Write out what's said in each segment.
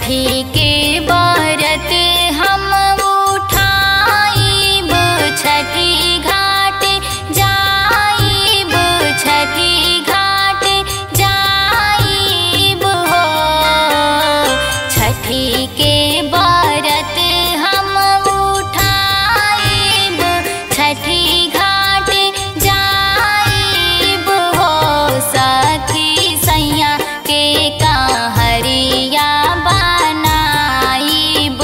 छठी के व्रत हम उठाइब, छठी घाट जाइब, छठी घाट जाइब हो। छठी के व्रत हम उठाइब, छठी घाट जाइब हो। सखी सैया के कहरिया बनाइब,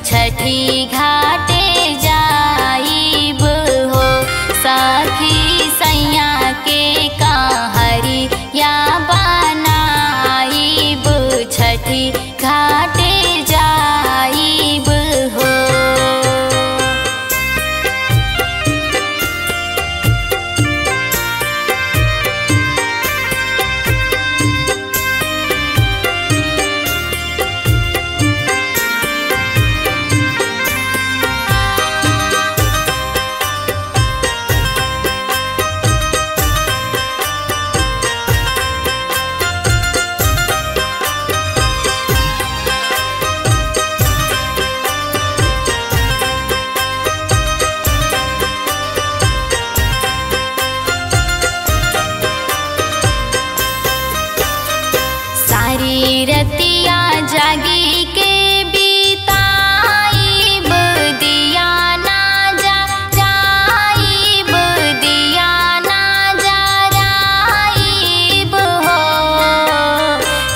छठी घाटे जाइब हो। सखी सैया के कहरिया बनाइब, छठी घाटे जाइब हो। सारी रतिया जागी के बीताइब, दिया ना जराइब, दिया ना जराइब हो।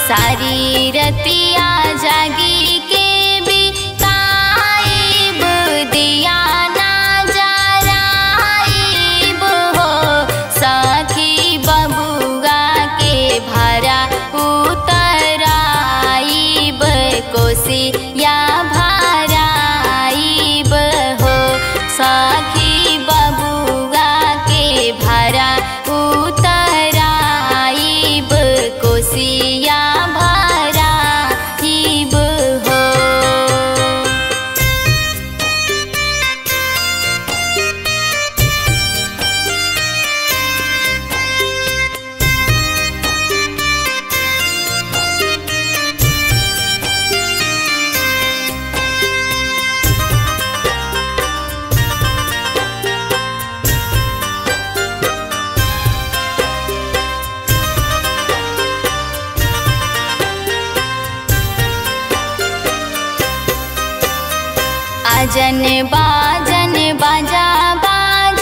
सारी रतिया जागी के बीताइब, दिया ना जराइब हो। सखी बबुआ के भरा उतराइब, कोसिया भराइब हो। सखी बबुआ के भरा उतराइब, कोसिया भराइब हो। आजन बाजन बाजा बाजावाइब,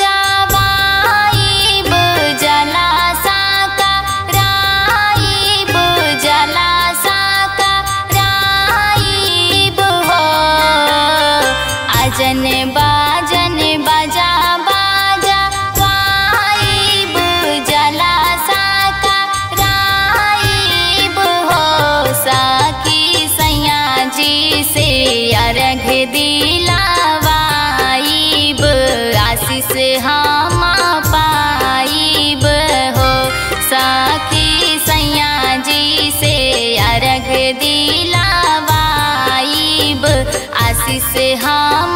जलासा का राइब, जलासा का राइब हो। आजन बाजन बाजा बाजावाइब, जलासा का राइब हो। सखी सैया जी से अर्घ दिलावाइब, आशीष हम पाइब हो। सखी सैया जी से अर्घ दिलावाइब, आशीष हम